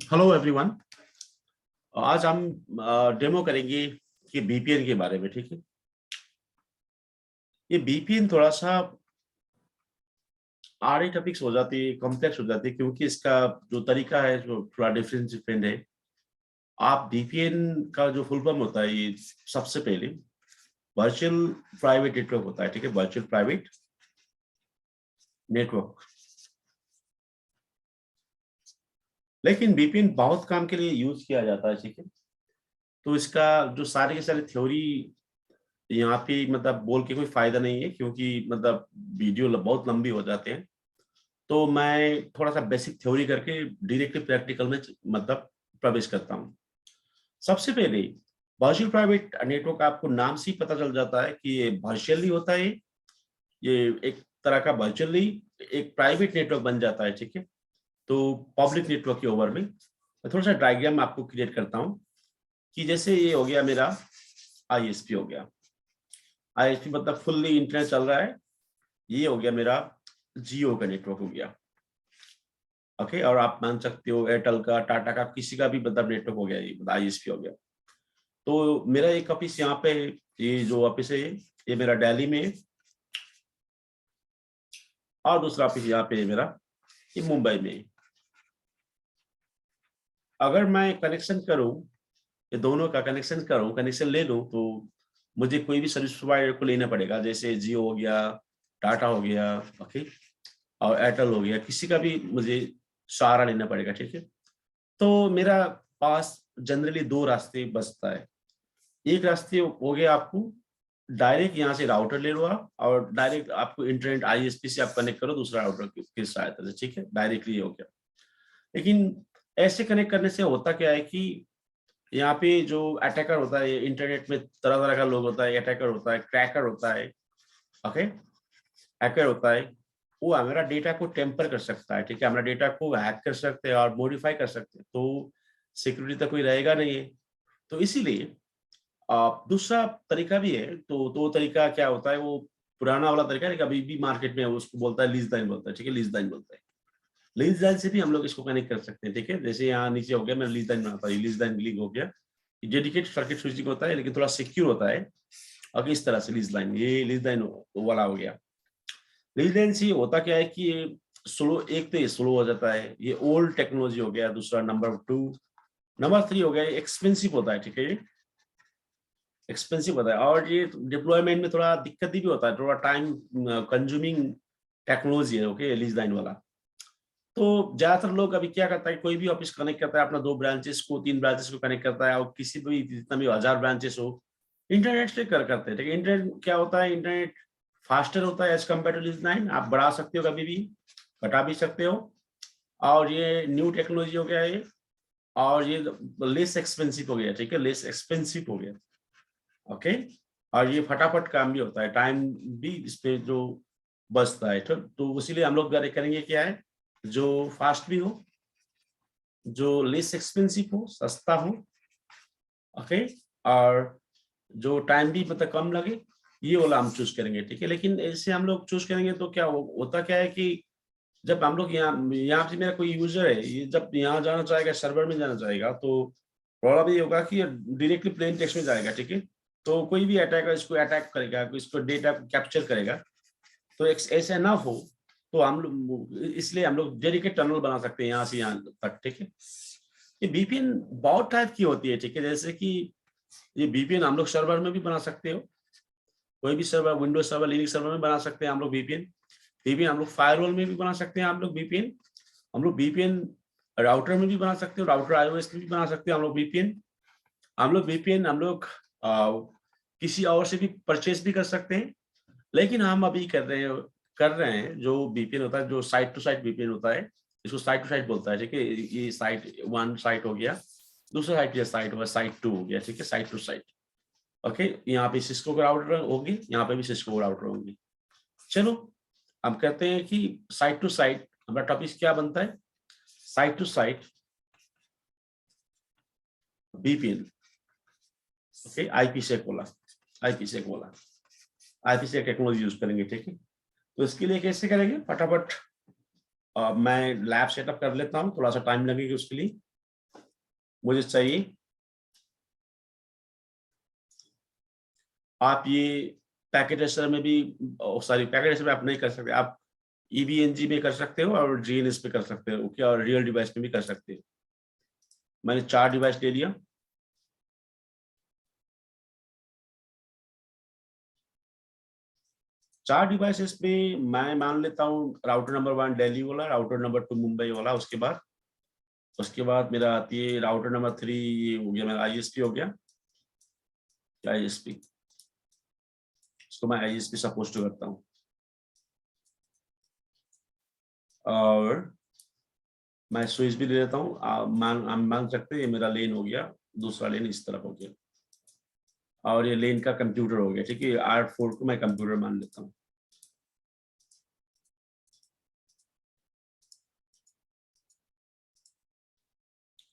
Hello everyone. आज हम demo करेंगे कि बीपीएन के बारे में। ठीक है, ये बीपीएन थोड़ा सा आड़े टॉपिक्स हो जाती है, कॉम्प्लेक्स हो जाती है, क्योंकि इसका जो तरीका है जो थोड़ा डिफरेंट है। आप बीपीएन का जो फुल फॉर्म होता है, ये सबसे पहले वर्चुअल प्राइवेट नेटवर्क होता है। ठीक है, वर्चुअल प्राइवेट नेटवर्क। लेकिन बीपीएन बहुत काम के लिए यूज किया जाता है। ठीक है, तो इसका जो सारे के सारे थ्योरी यहाँ पे मतलब बोल के कोई फायदा नहीं है, क्योंकि मतलब वीडियो बहुत लंबी हो जाते हैं। तो मैं थोड़ा सा बेसिक थ्योरी करके डायरेक्टली प्रैक्टिकल में मतलब प्रवेश करता हूँ। सबसे पहले वर्चुअल प्राइवेट नेटवर्क, आपको नाम से ही पता चल जाता है कि ये वर्चुअली होता है। ये एक तरह का वर्चुअली एक प्राइवेट नेटवर्क बन जाता है। ठीक है, तो पब्लिक नेटवर्क के ओवर में मैं थोड़ा सा डायग्राम आपको क्रिएट करता हूँ कि जैसे ये हो गया मेरा आईएसपी हो गया। आईएसपी मतलब फुल्ली इंटरनेट चल रहा है। ये हो गया मेरा जियो का नेटवर्क हो गया। ओके, और आप मान सकते हो एयरटेल का, टाटा का, किसी का भी मतलब नेटवर्क हो गया, ये मतलब आईएसपी हो गया। तो मेरा एक ऑफिस यहाँ पे है, ये जो ऑफिस है ये मेरा दिल्ली में है, और दूसरा ऑफिस यहाँ पे है मेरा, ये मुंबई में है। अगर मैं कनेक्शन करूँ, ये दोनों का कनेक्शन करूँ, कनेक्शन ले लूँ, तो मुझे कोई भी सर्विस प्रोवाइडर को लेना पड़ेगा, जैसे जियो हो गया, टाटा हो गया, ओके, और एयरटेल हो गया, किसी का भी मुझे सहारा लेना पड़ेगा। ठीक है, तो मेरा पास जनरली दो रास्ते बचता है। एक रास्ते हो गया आपको डायरेक्ट यहाँ से राउटर ले लो आप, और डायरेक्ट आपको इंटरनेट आईएसपी से आप कनेक्ट करो दूसरा राउटर की सहायता से। ठीक है, डायरेक्टली हो गया। लेकिन ऐसे कनेक्ट करने से होता क्या है कि यहाँ पे जो अटैकर होता है, इंटरनेट में तरह तरह का लोग होता है, अटैकर होता है, क्रैकर होता है, ओके, हैकर होता है। वो हमारा डेटा को टेम्पर कर सकता है। ठीक है, हमारा डेटा को हैक कर सकते हैं और मॉडिफाई कर सकते हैं, तो सिक्योरिटी तो कोई रहेगा नहीं है। तो इसीलिए दूसरा तरीका भी है। तो तरीका क्या होता है, वो पुराना वाला तरीका है, अभी भी मार्केट में है, उसको बोलता है लीज लाइन बोलता है। ठीक है, लीज लाइन बोलता है। लीज लाइन से भी हम लोग इसको कनेक्ट कर सकते हैं। ठीक है, जैसे यहाँ नीचे हो गया, मैं लीज लाइन बनाता हूँ, लीज लाइन लिंक हो गया। डेडिकेटेड सर्किट स्विचिंग होता है, लेकिन थोड़ा सिक्योर होता है। और इस तरह से लीज लाइन, ये लीज लाइन वाला हो गया। लीज लाइन से होता क्या है कि ये स्लो, एक तो ये स्लो हो जाता है, ये ओल्ड टेक्नोलॉजी हो गया, दूसरा नंबर 2। नंबर 3 हो गया, एक्सपेंसिव होता है। ठीक है, एक्सपेंसिव होता है, और ये डिप्लॉयमेंट में थोड़ा दिक्कत भी होता है, थोड़ा टाइम कंज्यूमिंग टेक्नोलॉजी है। ओके, लीज लाइन वाला। तो ज्यादातर लोग अभी क्या करता है, कोई भी ऑफिस कनेक्ट करता है अपना 2 ब्रांचेस को, 3 ब्रांचेस को कनेक्ट करता है, और किसी भी जितना भी 1000 ब्रांचेस हो, इंटरनेट से करते हैं। ठीक है, इंटरनेट क्या होता है, इंटरनेट फास्टर होता है as compare to lease line. आप बढ़ा सकते हो कभी भी, घटा भी सकते हो, और ये न्यू टेक्नोलॉजी हो गया है, और ये लेस एक्सपेंसिव हो गया। ठीक है, लेस एक्सपेंसिव हो गया। ओके, और ये फटाफट काम भी होता है, टाइम भी इस पे जो बचता है। तो इसीलिए हम लोग करेंगे क्या है, जो फास्ट भी हो, जो लेस एक्सपेंसिव हो, सस्ता हो, ओके, और जो टाइम भी मतलब कम लगे, ये वाला हम चूज करेंगे। ठीक है, लेकिन ऐसे हम लोग चूज करेंगे तो क्या होता क्या है कि जब हम लोग यहाँ से मेरा कोई यूजर है, ये जब यहाँ जाना चाहेगा, सर्वर में जाना चाहेगा, तो प्रॉब्लम ये होगा कि डायरेक्टली प्लेन टेक्स्ट में जाएगा। ठीक है, तो कोई भी अटैकर इसको अटैक करेगा, इसको डेटा को कैप्चर करेगा, तो ऐसा ना हो, तो हम लोग इसलिए हम लोग डेडिकेट टनल बना सकते हैं यहाँ से यहाँ तक। ठीक है, ये बीपीएन बहुत टाइप की होती है। ठीक है, जैसे कि ये बीपीएन हम लोग सर्वर में भी बना सकते हो, कोई भी server, Windows server, Linux server में बना सकते हैं हम लोग बीपीएन। बीपीएन हम लोग फायरवॉल में भी बना सकते हैं हम लोग बीपीएन। हम लोग बीपीएन राउटर में भी बना सकते हो, राउटर आईओएस में भी बना सकते हैं हम लोग बीपीएन। हम लोग बीपीएन हम लोग किसी और से भी परचेज भी कर सकते हैं। लेकिन हम अभी कर रहे हैं जो बीपीएन होता है, जो साइट टू साइट बीपीएन होता है, इसको साइट टू साइट बोलता है। ठीक है, ये साइट 1 साइट हो गया, दूसरा साइट, ये साइट हुआ, साइट 2 हो गया। ठीक है, साइट टू साइट। ओके, यहाँ पे सिस्को का राउटर होगी, यहाँ पे भी सिस्को का राउटर होंगी। चलो, हम कहते हैं कि साइट टू साइट हमारा टॉपिक क्या बनता है, site to site VPN. Okay, IPsec वाला, आईपी सेक वाला, आईपी सेक टेक्नोलॉजी यूज करेंगे। ठीक है, तो इसके लिए कैसे करेंगे, फटाफट मैं लैब सेटअप कर लेता हूँ, थोड़ा सा टाइम लगेगा उसके लिए। मुझे चाहिए, आप ये पैकेट रेस्टर में भी, सॉरी पैकेट रेस्टर में आप नहीं कर सकते, आप EVNG में कर सकते हो और GNS पे कर सकते हो, क्या और रियल डिवाइस में भी कर सकते हो। मैंने 4 डिवाइस ले लिया। चार डिवाइसेस में मैं मान लेता हूँ राउटर नंबर 1 दिल्ली वाला, राउटर नंबर 2 मुंबई वाला, उसके बाद मेरा आती है राउटर नंबर 3 हो गया मेरा ISP हो गया, ISP, इसको मैं ISP सपोज करता हूँ। और मैं स्विच भी ले लेता हूँ, मान सकते हैं ये मेरा लेन हो गया, दूसरा लेन इस तरफ हो गया, और ये लेन का कंप्यूटर हो गया, ठीक है। R4 को मैं कंप्यूटर मान लेता हूँ।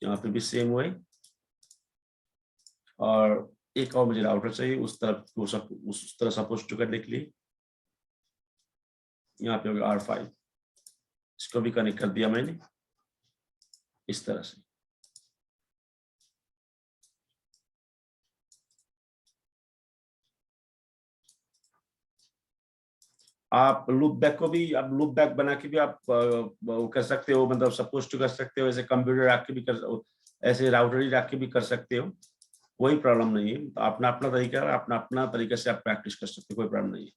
यहाँ पे भी सेम हुआ, और एक और मुझे राउटर चाहिए उस तरफ, उस तरह सपोज करने के लिए। यहाँ पे हो गया R5, इसको भी कनेक्ट कर दिया मैंने इस तरह से। आप लूप बैक को भी, आप लूप बैक बना के भी आप वो कर सकते हो, मतलब सपोज कर सकते हो, ऐसे कंप्यूटर रख के भी कर, ऐसे राउटर ही रख के भी कर सकते हो, कोई प्रॉब्लम नहीं है। तो अपना अपना तरीका है, अपना अपना तरीके से आप प्रैक्टिस कर सकते हो, कोई प्रॉब्लम नहीं है।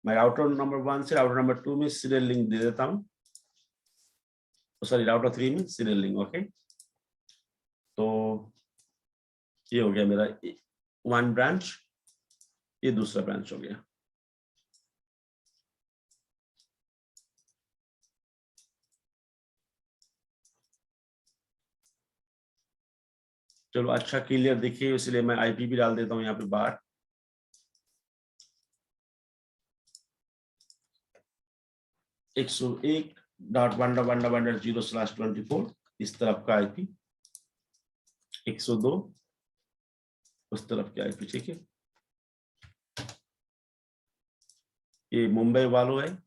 मैं राउटर नंबर 1 से राउटर नंबर 2 में सीरियल लिंक दे देता हूँ, सॉरी राउटर 3 में सीरियल लिंक। ओके, तो ये हो गया मेरा 1 ब्रांच, ये दूसरा ब्रांच हो गया। चलो अच्छा क्लियर देखिए, इसलिए मैं IP भी डाल देता हूँ यहाँ पे बाहर। एक 101.1.1.0/24 इस तरफ का IP, 102 उस तरफ की IP, ठीक है। ये मुंबई वालों है,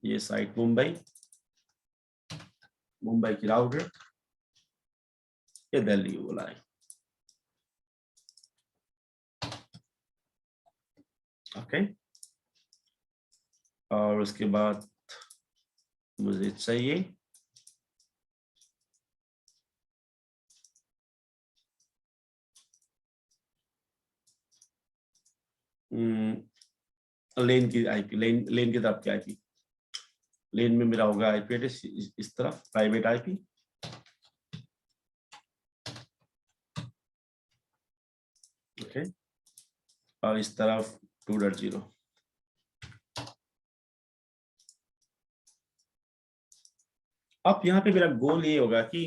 ये साइट मुंबई, मुंबई की राउटर, ये दिल्ली वाला है। ओके, और उसके बाद मुझे चाहिए लेन की IP, लेन की तरफ की IP। लेन में मेरा होगा IP एड्रेस इस तरफ, प्राइवेट IP, ओके, और इस तरफ 2.0। अब यहाँ पे मेरा गोल ये होगा कि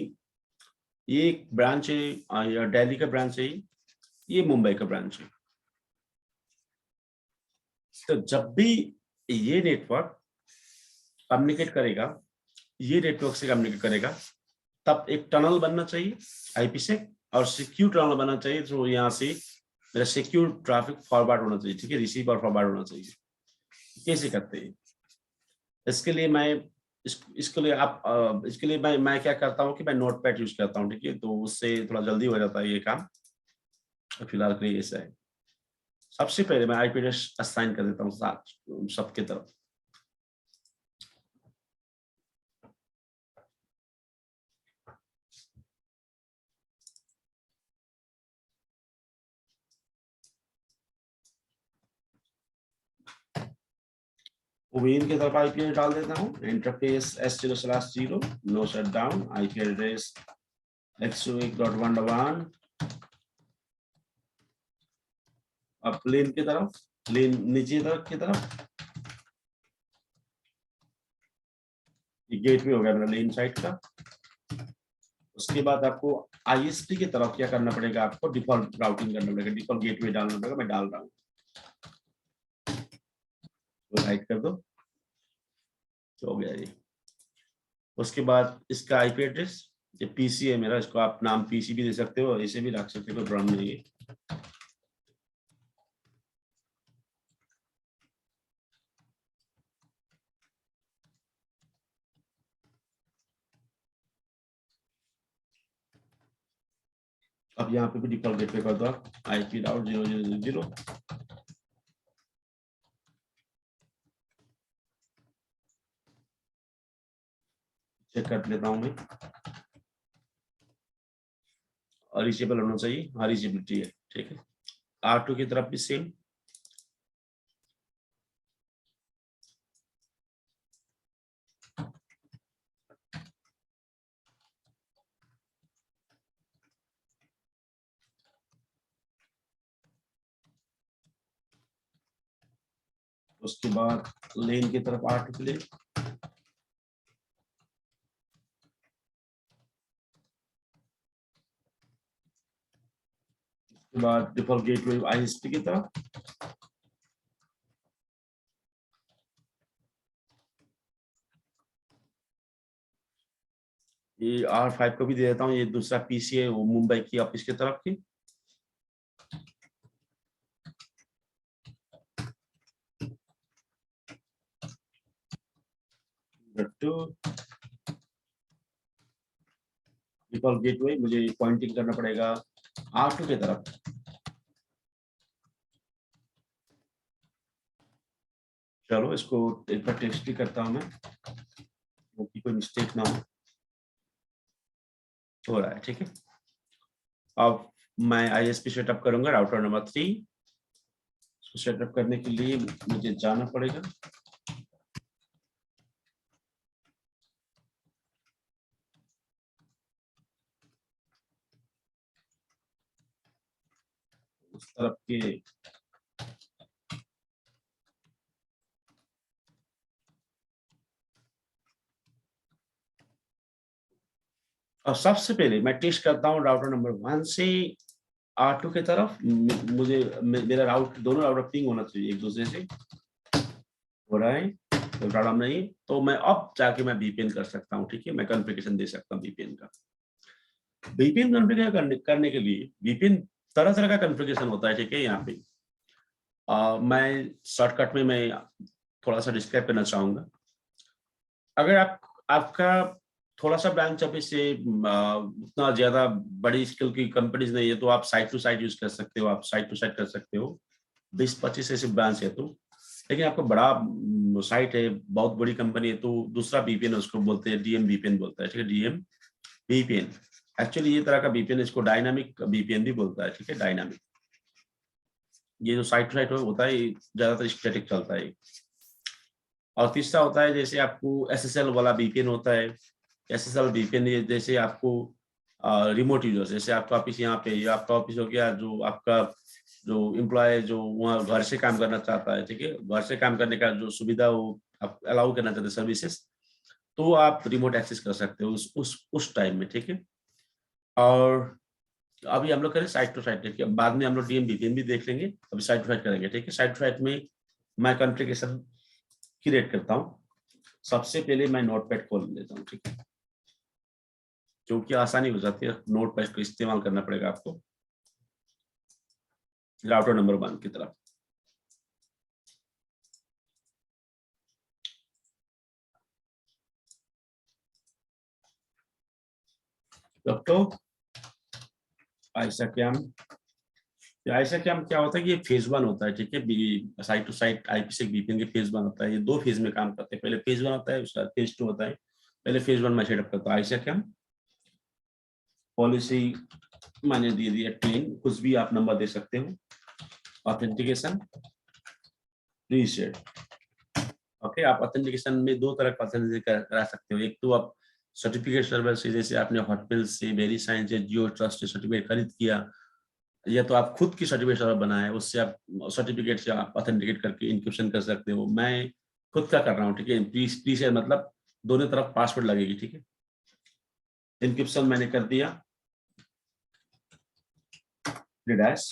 ये एक ब्रांच है, या दिल्ली का ब्रांच है, ये मुंबई का ब्रांच है। तो जब भी ये नेटवर्क कम्युनिकेट करेगा, ये नेटवर्क से कम्युनिकेट करेगा, तब एक टनल बनना चाहिए IP से, और सिक्योर टनल बनना चाहिए, तो यहाँ से मेरा सिक्योर ट्रैफिक फॉरवर्ड होना चाहिए, ठीक है, रिसीव और फॉरवर्ड होना चाहिए। कैसे करते हैं इसके लिए मैं, इसके लिए आप इसके लिए मैं क्या करता हूँ कि मैं नोटपैड यूज करता हूँ, ठीक है, तो उससे थोड़ा जल्दी हो जाता है ये काम। फिलहाल के लिए ऐसा है। सबसे पहले मैं IP एड्रेस असाइन कर देता हूँ सबके तरफ। ओवेन की तरफ IP एड्रेस डाल देता हूँ, interface S0/0, no shutdown, IP address 101.1.1। अब लेन की तरफ, लेन नीचे तरफ की तरफ, ये गेटवे हो गया मेरा लेन साइड का। उसके बाद आपको ISP की तरफ क्या करना पड़ेगा, आपको डिफॉल्ट राउटिंग करना पड़ेगा, डिफॉल्ट गेटवे डालना पड़ेगा, मैं डाल रहा हूँ, तो राइट कर दो, तो हो गया ये। उसके बाद इसका IP एड्रेस, ये PC है मेरा, इसको आप नाम PC भी दे सकते हो, इसे भी रख सकते हो, कोई प्रॉब्लम नहीं है। अब यहाँ पे भी डिफॉल्ट गेटवे कर दो आप, IP राउट 0000। चेक कर लेता हूँ मैं, और रीचेबल होना चाहिए, हाँ रीचेबिलिटी है, ठीक है। R2 की तरफ भी सेम, उसके बाद लेन की तरफ R2 के लिए, उसके बाद डिफॉल्ट गेटवे ISP की तरफ, ये R5 को भी दे देता हूँ, ये दूसरा PC है वो मुंबई की ऑफिस की तरफ की। डिफॉल्ट गेटवे मुझे पॉइंटिंग करना पड़ेगा R2 की तरफ। चलो इसको एक बार टेस्ट भी करता हूँ मैं, क्योंकि कोई मिस्टेक ना हो रहा है, ठीक है। अब मैं ISP सेटअप करूंगा राउटर नंबर 3। इसको सेटअप करने के लिए मुझे जाना पड़ेगा, उस तरफ के और सबसे पहले मैं टेस्ट करता हूँ राउटर नंबर 1 से R2 की तरफ। मुझे मेरा दोनों राउटर पिंग होना चाहिए एक दूसरे से, हो रहा है तो प्रॉब्लम नहीं, तो मैं अब जाके मैं VPN कर सकता हूँ, ठीक है। मैं कॉन्फ़िगरेशन दे सकता हूँ VPN का। VPN कॉन्फ़िगर करने के लिए VPN तरह तरह का कॉन्फ़िगरेशन होता है, ठीक है। यहाँ पे मैं शॉर्टकट में मैं थोड़ा सा डिस्क्राइब करना चाहूंगा। अगर आपका थोड़ा सा ब्रांच ऑफिस से उतना ज्यादा बड़ी स्किल की कंपनीज नहीं है, तो आप साइट टू साइट यूज कर सकते हो, आप साइट टू साइट कर सकते हो। 20-25 ऐसे ब्रांच है तो, लेकिन आपको बड़ा साइट है, बहुत बड़ी कंपनी है, तो दूसरा VPN उसको बोलते हैं DM VPN बोलता है, ठीक है। DM VPN एक्चुअली ये तरह का VPN, इसको डायनामिक VPN भी बोलता है, ठीक है। डायनामिक, ये जो साइट टू साइट होता है ज्यादातर स्टैटिक चलता है। और तीसरा होता है जैसे आपको SSL वाला VPN होता है। SSL VPN ये जैसे आपको रिमोट यूजर्स, जैसे आपका ऑफिस यहाँ पे, या आपका ऑफिस हो गया, जो आपका जो एम्प्लॉय जो वहाँ घर से काम करना चाहता है, ठीक है, घर से काम करने का जो सुविधा वो आप अलाउ करना चाहते हैं सर्विसेज, तो आप रिमोट एक्सेस कर सकते हो उस टाइम में, ठीक है। और अभी हम लोग करें साइट टू साइट, देखिए बाद में हम लोग DM VPN भी देख लेंगे, अभी साइट टू साइट करेंगे, ठीक है। साइट टू साइट में मैं कॉन्फ़िगरेशन क्रिएट करता हूँ। सबसे पहले मैं नोटपैड खोल लेता हूँ, ठीक है, क्योंकि आसानी हो जाती है। नोटपैड को इस्तेमाल करना पड़ेगा आपको राउटर नंबर 1 की तरफ। तो ऐसा क्या होता है कि ये फेज 1 होता है, ठीक है। साइट टू साइट IP से VPN के फेज 1 होता है, ये 2 फेज में काम करते हैं। पहले फेज 1 होता है, उसका फेज 2 होता है। पहले फेज 1 में सेटअप करता हूँ। ऐसा पॉलिसी मैंने दे दिया प्लेन, कुछ भी आप नंबर दे सकते हो। Authentication reset, okay. आप ऑथेंटिकेशन में 2 तरह का ऑथेंटिकेशन करा सकते हो। एक तो आप सर्टिफिकेट सर्वर से, जैसे आपने हॉटमेल से, वेरीसाइन से, जियो ट्रस्ट से सर्टिफिकेट खरीद किया, या तो आप खुद की सर्टिफिकेट सर्वर बनाए, उससे आप सर्टिफिकेट से आप ऑथेंटिकेट करके इंक्रिप्शन कर सकते हो। मैं खुद का कर रहा हूँ, ठीक है। प्री से मतलब दोनों तरफ पासवर्ड लगेगी, ठीक है। इंक्रिप्शन मैंने कर दिया डैश,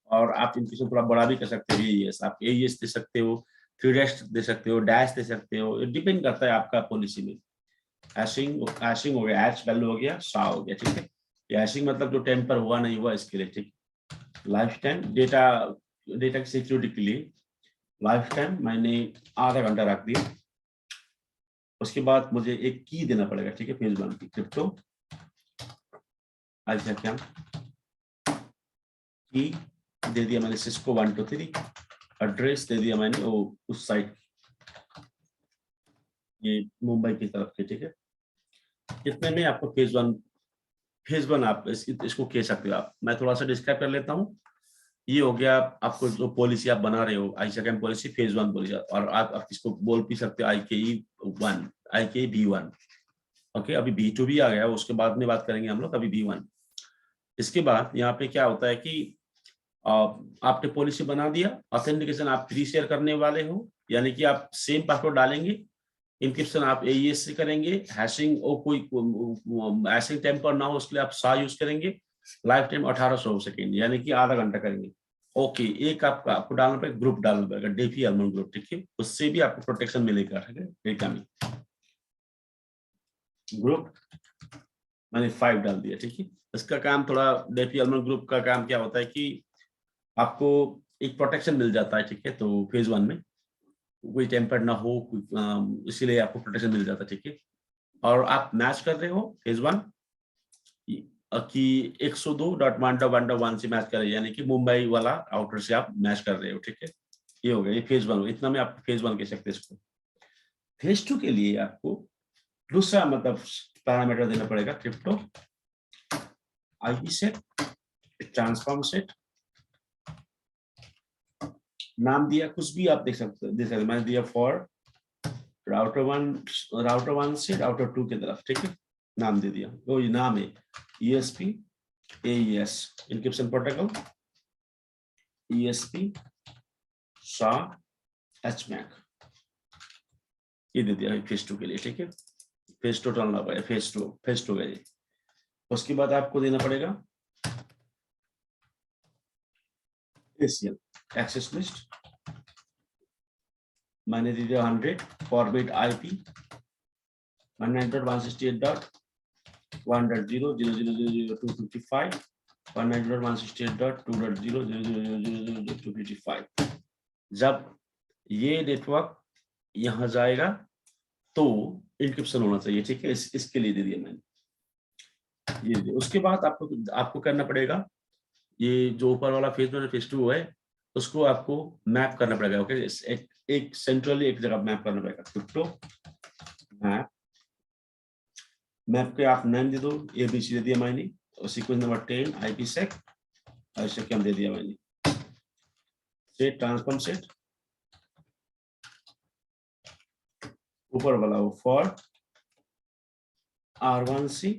और आप इंक्रिप्शन थोड़ा बड़ा भी कर सकते हो। AES आप AES दे सकते हो, 3 डैश दे सकते हो, डैश दे सकते हो, डिपेंड करता है आपका पॉलिसी में। हैशिंग हो गया, हैश वैल्यू हो गया, सा हो गया, ठीक है। ये हैशिंग मतलब जो टेम्पर हुआ नहीं हुआ इसके लिए, ठीक। लाइफ टाइम डेटा डेटा की सिक्योरिटी के लिए लाइफ टाइम मैंने आधा घंटा रख दिया। उसके बाद मुझे एक की देना पड़ेगा, ठीक है, पेज 1 की क्रिप्टो। अच्छा क्या की दे दिया मैंने सिस्को 1 2 3, एड्रेस दे दिया मैंने वो उस साइड, ये मुंबई की तरफ के, ठीक है। कितने में आपको फेज वन आप इसको कह सकते हो आप। मैं थोड़ा सा डिस्क्राइब कर लेता हूँ। ये हो गया आपको जो पॉलिसी आप बना रहे हो, ICAM पॉलिसी फेज 1 पॉलिसी, और आप इसको बोल भी सकते हो IKE 1, IKE-B1। ओके, अभी B2 भी आ गया, उसके बाद में बात करेंगे हम लोग, अभी B1। इसके बाद यहाँ पे क्या होता है कि आपने पॉलिसी बना दिया, ऑथेंटिकेशन आप फ्री शेयर करने वाले हो, यानी कि आप सेम पासवर्ड डालेंगे, इंक्रिप्शन आप AES से करेंगे, हैशिंग और कोई हैशिंग टेम्पर ना हो उसके लिए आप SA यूज करेंगे, लाइफ टाइम 1800 सेकेंड, यानी कि आधा घंटा करेंगे। ओके, एक आपको डालना पड़ेगा, ग्रुप डालना पड़ेगा, डेफी अल्मंड ग्रुप, ठीक है, उससे भी आपको प्रोटेक्शन मिलेगा, ठीक है। ग्रुप मैंने 5 डाल दिया, ठीक है। इसका काम थोड़ा, डेफी अल्मंड ग्रुप का काम क्या होता है कि आपको एक प्रोटेक्शन मिल जाता है, ठीक है। तो फेज 1 में कोई टेम्पर ना हो, इसीलिए आपको प्रोटेक्शन मिल जाता है, ठीक है। और आप मैच कर रहे हो फेज 1 कि 102.1.1.1 से मैच कर रहे हैं, यानी कि मुंबई वाला राउटर से आप मैच कर रहे हो, ठीक है। ये हो गया, ये फेज 1, इतना में आप फेज 1 कह सकते हैं इसको। फेज 2 के लिए आपको दूसरा मतलब पैरामीटर देना पड़ेगा, crypto IP set, transform set, नाम दिया कुछ भी आप देख सकते, मैंने दिया फॉर राउटर 1 से राउटर 2 की तरफ, ठीक है, नाम दे दिया, वो ये नाम है ESP AES encryption protocol, ESP SA HMAC, ये दे दिया फेज 2 के लिए, ठीक है। फेज 2 डालना पड़ेगा, फेज टू है ये। उसके बाद आपको देना पड़ेगा ACL एक्सेस लिस्ट, मैंने दे दिया 100 फॉरबिट IP 192.168.1.0.0000255 192.168.2.0.0000255। जब ये नेटवर्क यहाँ जाएगा तो इंक्रिप्शन होना चाहिए, ठीक है। इसके लिए दे दिया मैंने ये। उसके बाद आपको करना पड़ेगा, ये जो ऊपर वाला फेज 1 फेज 2 है उसको आपको मैप करना पड़ेगा, ओके। एक सेंट्रली एक जगह मैप करना पड़ेगा, क्रिप्टो मैप के आप नेम दे दो, ABC दे दिया मैंने, और सीक्वेंस नंबर 10 IPsec ऐसे क्या दे दिया मैंने, सेट ट्रांसफॉर्म सेट, ऊपर वाला वो फॉर R1C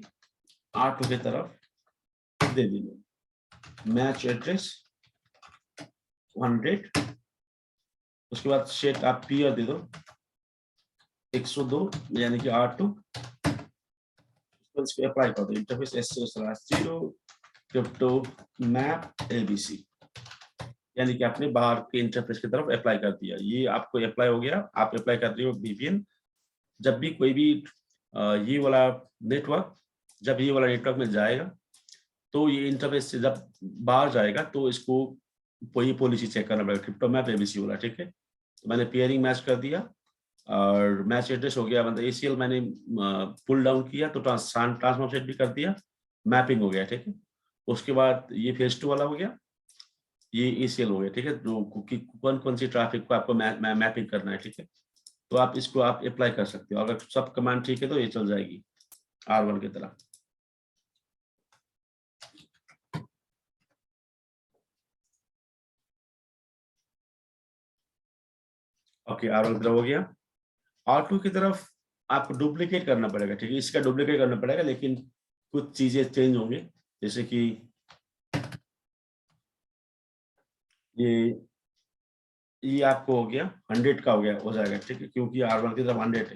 R2 की तरफ दे दी, मैच एड्रेस 100, उसके बाद सेट आप पीयर दे दो 102, यानी कि R2, अप्लाई कर दो interface S0/0 crypto map ABC, यानी कि आपने बाहर के इंटरफेस की तरफ अप्लाई कर दिया। ये आपको अप्लाई हो गया, आप अप्लाई कर रहे हो VPN। जब भी कोई भी ये वाला नेटवर्क में जाएगा तो ये इंटरफेस से जब बाहर जाएगा तो इसको वही पॉलिसी चेक करना पड़ेगा, क्रिप्टो मैप ABC वाला, ठीक है। तो मैंने पेयरिंग मैच कर दिया और मैच एड्रेस हो गया, मतलब ACL मैंने पुल डाउन किया तो ट्रांसफॉर्म सेट भी कर दिया, मैपिंग हो गया, ठीक है। उसके बाद ये फेज 2 वाला हो गया, ये ACL हो गया, ठीक है। जो कौन कौन सी ट्रैफिक को आपको मैपिंग करना है, ठीक है। तो आप इसको आप अप्लाई कर सकते हो, अगर सब कमांड ठीक है तो ये चल जाएगी R1 की तरह। ओके, R1 की तरफ हो गया। R2 की तरफ आपको डुप्लीकेट करना पड़ेगा, ठीक है। इसका डुप्लीकेट करना पड़ेगा, लेकिन कुछ चीजें चेंज होंगे, जैसे कि ये आपको हो गया 100 का हो जाएगा, ठीक है, क्योंकि R1 की तरफ 100 है।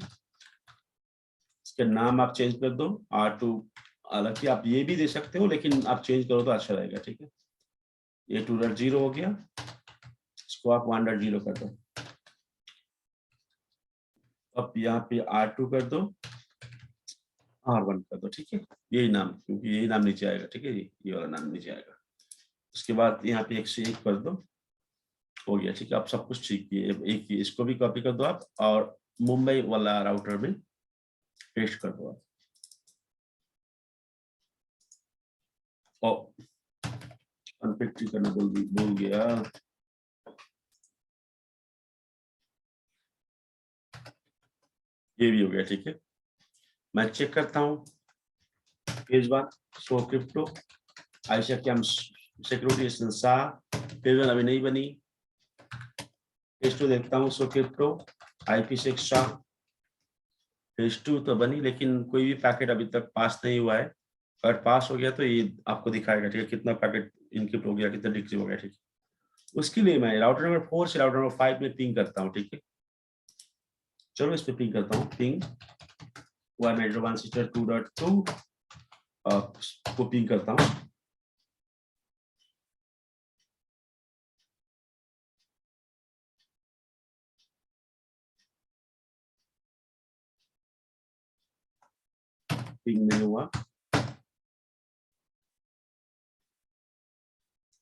इसके नाम आप चेंज कर दो R2, हालांकि आप ये भी दे सकते हो, लेकिन आप चेंज करो तो अच्छा रहेगा, ठीक है। ये 2.0 हो गया, इसको आप 1.0 कर दो। अब यहाँ पे R2 कर दो, R1 कर दो, ठीक है। यही नाम, क्योंकि यही नाम नीचे आएगा, ठीक है, ये वाला नाम नीचे आएगा। उसके बाद यहाँ पे 1 से 1 कर दो, हो गया, ठीक है। आप सब कुछ ठीक किए, एक ही इसको भी कॉपी कर दो आप, और मुंबई वाला राउटर में पेस्ट कर दो आप। अनफैक्ट्री करना भूल गया। ये भी हो गया, ठीक है। मैं चेक करता हूँ पेज 1 सो क्रिप्टो आयशा क्या सिक्योरिटी संसा पेज 1 अभी नहीं बनी। पेज 2 देखता हूँ so crypto IP6 Shah page 2 तो बनी, लेकिन कोई भी पैकेट अभी तक पास नहीं हुआ है। अगर पास हो गया तो ये आपको दिखाएगा, ठीक है, कितना पैकेट इनक्रिप्ट हो गया, कितना डिक्रिप्ट हो गया, ठीक है। उसके लिए मैं राउटर नंबर 4 से राउटर नंबर 5 में पिंग करता हूँ, ठीक है। चलो इस पे पिंग करता हूँ, पिंग 192.168.2.2 को पिंग करता हूँ। पिंग नहीं हुआ,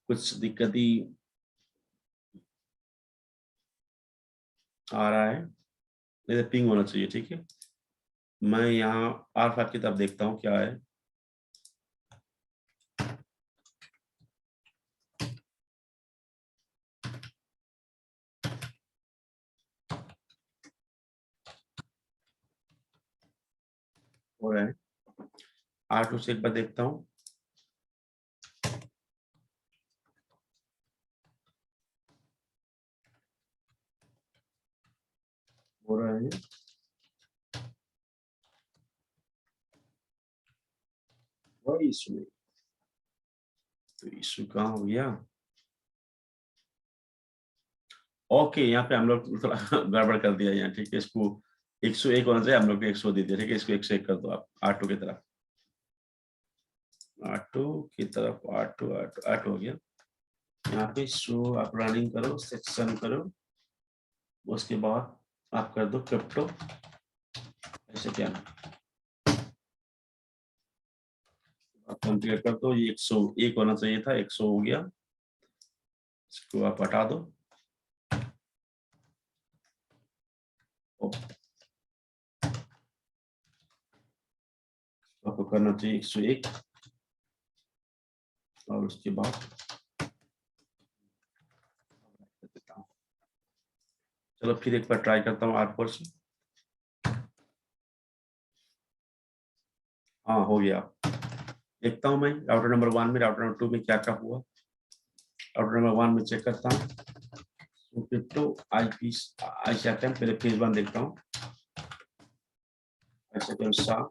कुछ दिक्कत ही आ रहा है, नहीं पिंग होना चाहिए, ठीक है। मैं यहाँ R5 की तरफ देखता हूँ क्या है। हो रहा है R2 से एक बार देखता हूँ। हो रहा है, वही इशू है, तो इशू कहाँ हो गया। ओके, यहाँ पे हम लोग थोड़ा गड़बड़ कर दिया यहाँ, ठीक है। इसको 101 होना चाहिए, हम लोग ने 100 दे दिया, ठीक है। इसको 101 कर दो आप R2 की तरफ, R2 की तरफ, R2 हो गया। यहाँ पे शो आप रनिंग करो, सेक्शन करो, उसके बाद आप कर दो क्रिप्टो, ऐसे क्या आप कंप्लीट कर दो। ये 101 होना चाहिए था, 100 हो गया, इसको आप हटा दो। आपको करना चाहिए 101 और उसके बाद चलो फिर एक बार ट्राई करता हूँ R4 से। हाँ हो गया, देखता हूँ मैं राउटर नंबर 1 में, राउटर नंबर 2 में क्या क्या हुआ। राउटर नंबर 1 में चेक करता हूँ क्रिप्टो IP आयशा कैम, पहले पेज 1 देखता हूँ। आयशा कैम शाह,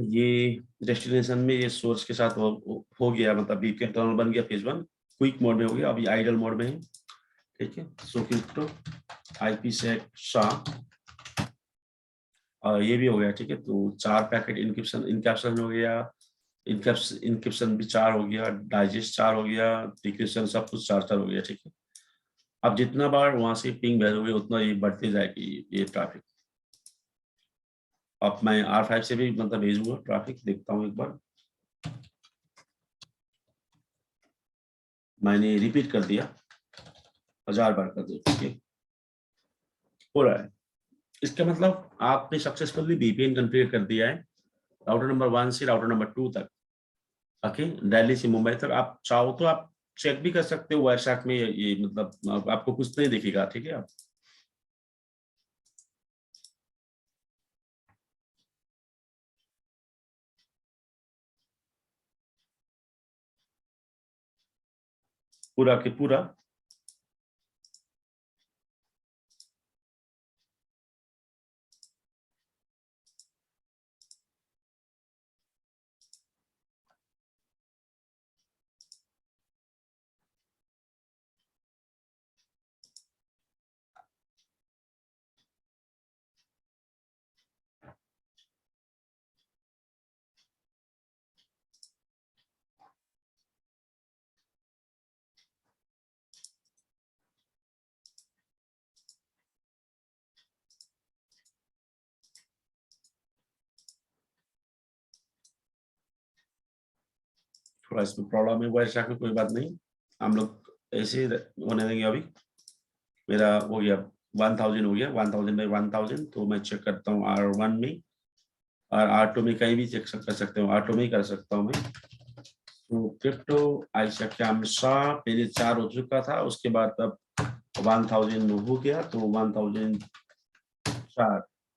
ये डेस्टिनेशन में ये सोर्स के साथ हो गया, मतलब बीपीएन टनल बन गया, फेज 1 क्विक मोड में हो गया, अभी आइडल मोड में है, ठीक है। सो क्रिप्टो IP से शाह और ये भी हो गया, ठीक है। तो 4 पैकेट इनकैप्शन हो गया, इनक्रिप्शन भी 4 हो गया, डाइजेस्ट 4 हो गया, डिक्रिप्शन सब कुछ 4 हो गया, ठीक है। अब जितना बार वहां से पिंग भेजोगे उतना ये बढ़ती जाएगी ये ट्रैफिक। अब मैं R5 से भी मतलब भेजूंगा ट्रैफिक, देखता हूँ एक बार। मैंने रिपीट कर दिया, 1000 बार कर दिया, ठीक है, हो रहा है। इसका मतलब आपने सक्सेसफुली VPN कॉन्फ़िगर कर दिया है राउटर नंबर 1 से राउटर नंबर 2 तक, ओके। दिल्ली से मुंबई तक आप चाहो तो आप चेक भी कर सकते हो वायरसैट में, ये मतलब आपको कुछ नहीं दिखेगा, ठीक है। आप पूरा के पूरा थोड़ा इसमें प्रॉब्लम है वायरसैट में, कोई बात नहीं, हम लोग ऐसे होने देंगे। अभी मेरा हो गया 1000 हो गया, 1000 बाई 1000, तो मैं चेक करता हूँ R1 में और ऑटो में कहीं भी चेक कर सकते हो, ऑटो में ही कर सकता हूँ मैं। तो क्रिप्टो आयशा क्या मिश्रा पहले 4 हो चुका था, उसके बाद तब 1000 हो गया, तो 1004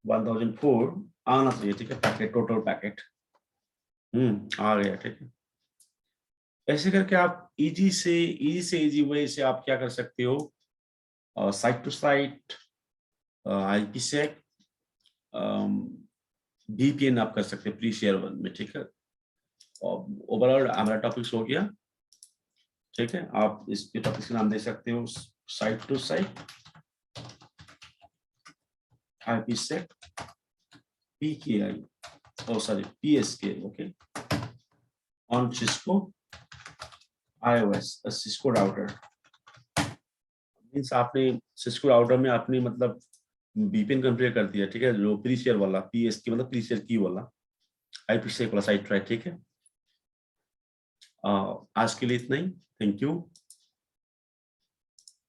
1004 आना चाहिए, ठीक है, पैकेट, टोटल पैकेट आ गया, ठीक है। ऐसे करके आप इजी से इजी वे से आप क्या कर सकते हो, site to site, IPsec, VPN आप कर सकते हैं प्री शेयर वन में, ठीक है। और ओवरऑल हमारा टॉपिक्स हो गया, ठीक है। आप इसके टॉपिक्स का नाम दे सकते हो site to site, IPsec, PKI, oh sorry PSK, okay, on Cisco iOS, Cisco router means आपने सिस्को राउटर में आपने मतलब VPN कॉन्फ़िगर कर दिया, ठीक है, जो प्री शेयर वाला PSK मतलब प्री शेयर की वाला IPsec वाला साइट, राइट, ठीक है। आज के लिए इतना ही, थैंक यू।